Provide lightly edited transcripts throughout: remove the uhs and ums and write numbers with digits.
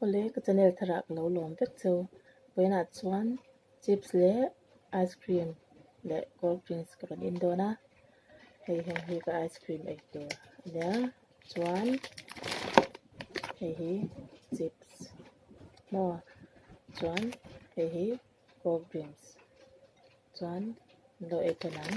Ole ka chanel tharak lo lom vek chu poina chuan chips le ice cream le cold drinks ka ban in dona hei heng hi ka ice cream ei tur ya chuan hei hi chips mo chuan hei hi cold drinks chuan lo ei tanan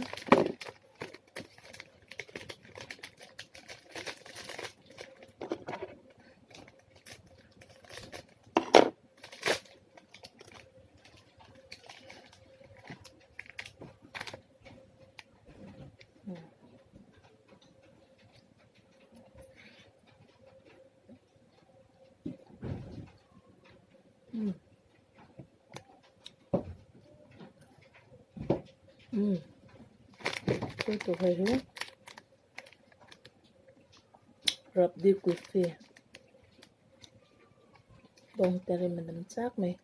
tôi tụi hay hú rập đi cùi phê bông tari mình nắm chắc mày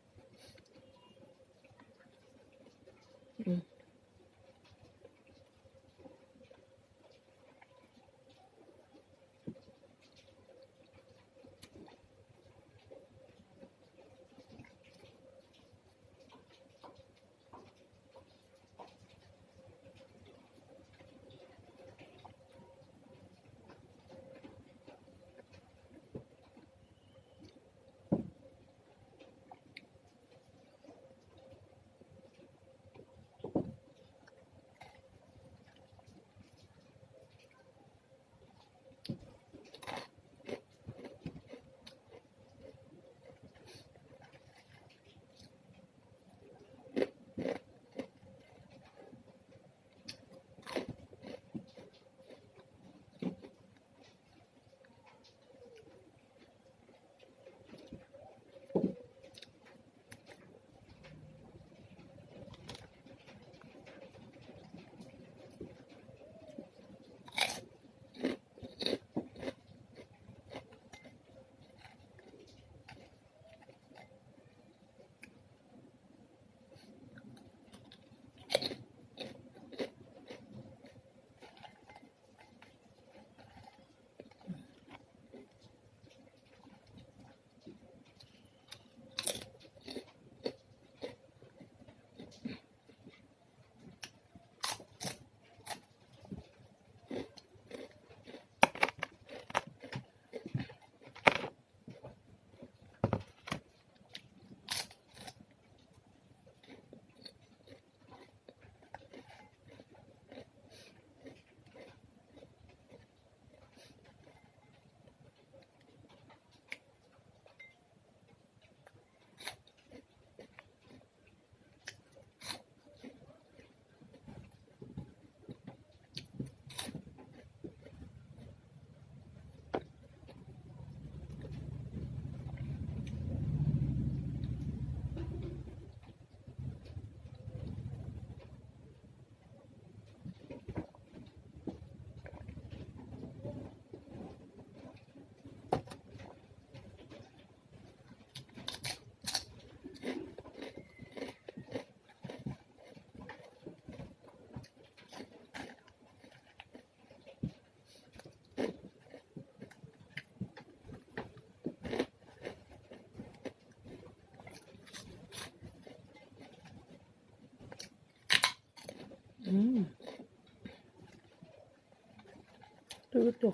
tôi tụi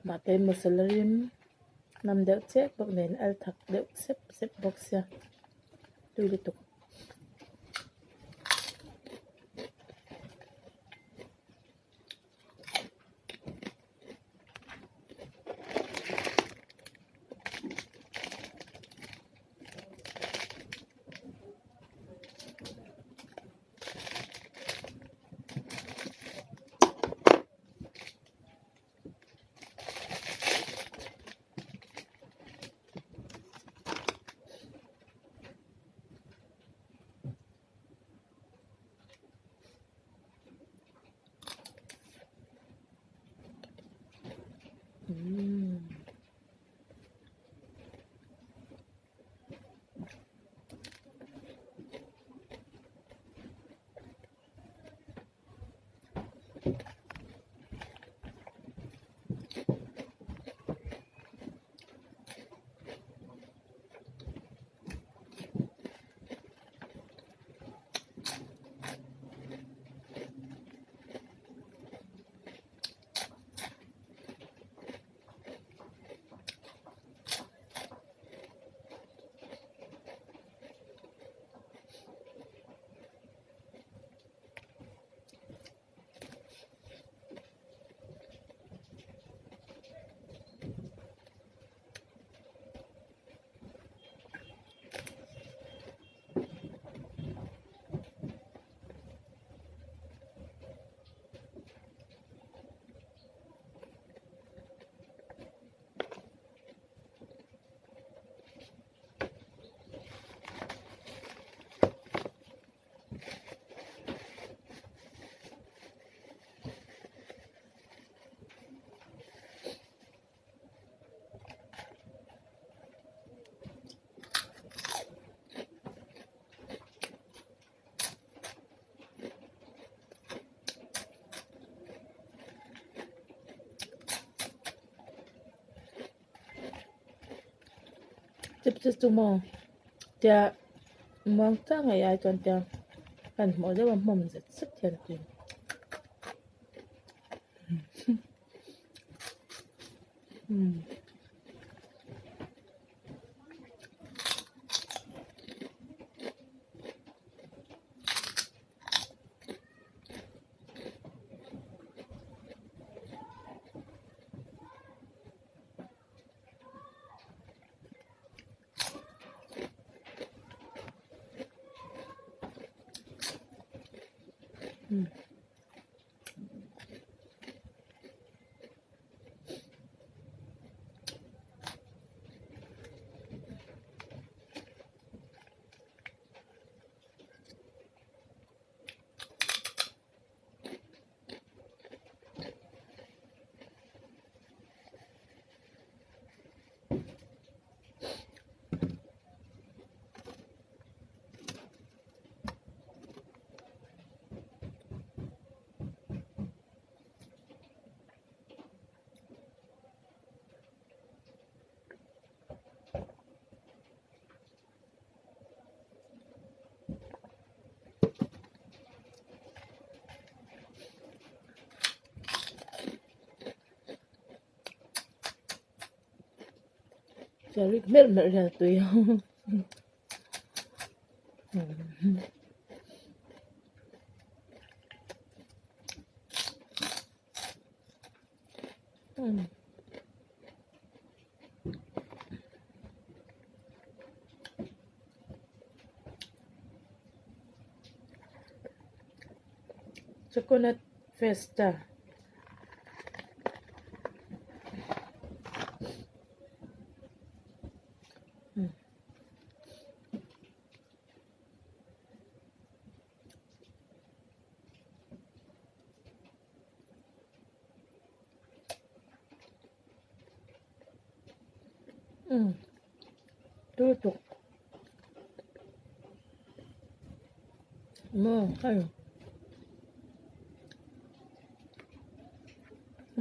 mà cái masala rim nằm đeo chết bọc nền al thắc đeo xếp xếp bọc xe tôi tụi 10 mo der morgen ja dann der kan mo le wa mom zet sik yan tu Jadi mel ya tu ya Coconut Festa tutuk mo ayo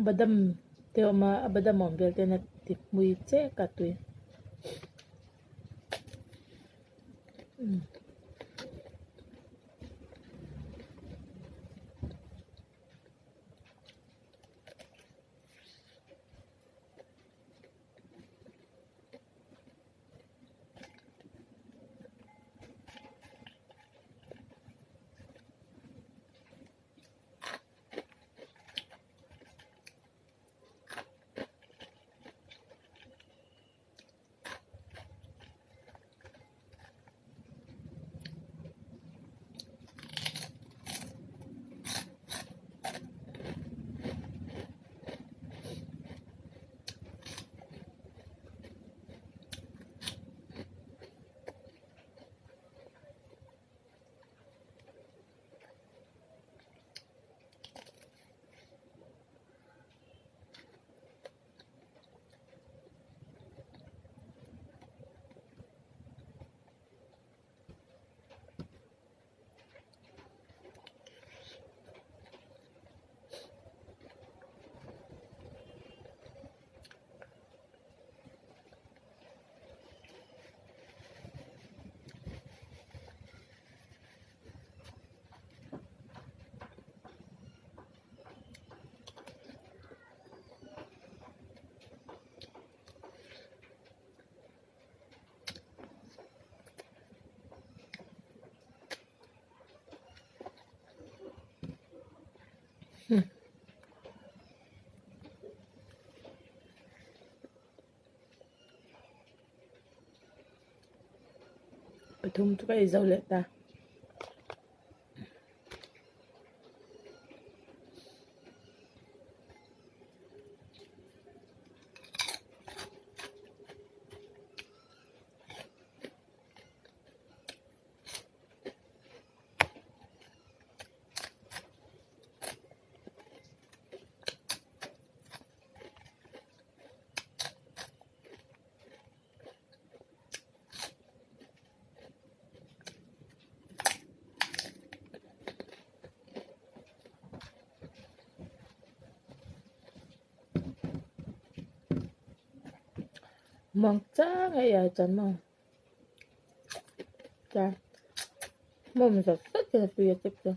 badam teo ma badam mo bel tena tip mui che katui Patum tu kai zaulet ta mong cha ngai ya chan mo cha mồm giật rất là bia tiếp rồi.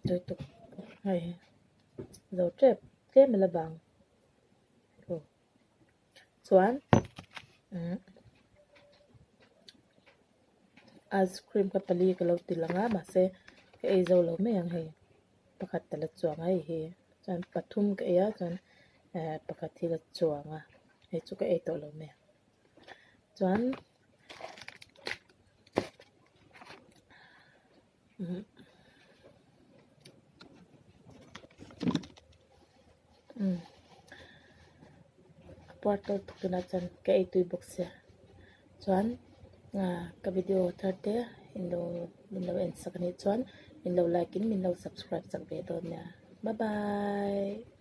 Rồi tục hay dầu trẹp cái mà là bằng Chuan ice cream ka pali ka lo tilanga ma se ka e zo lo me yang he pakhat tala chuang ai he chan pathum ka ya chan pakhat hi la chuanga he chu ka e to lo me chuan Portal tukuna chan ka e tui box ya chuan ka video tharte min lo en sakani chuan min lo like in min lo subscribe sak ve don ya bye bye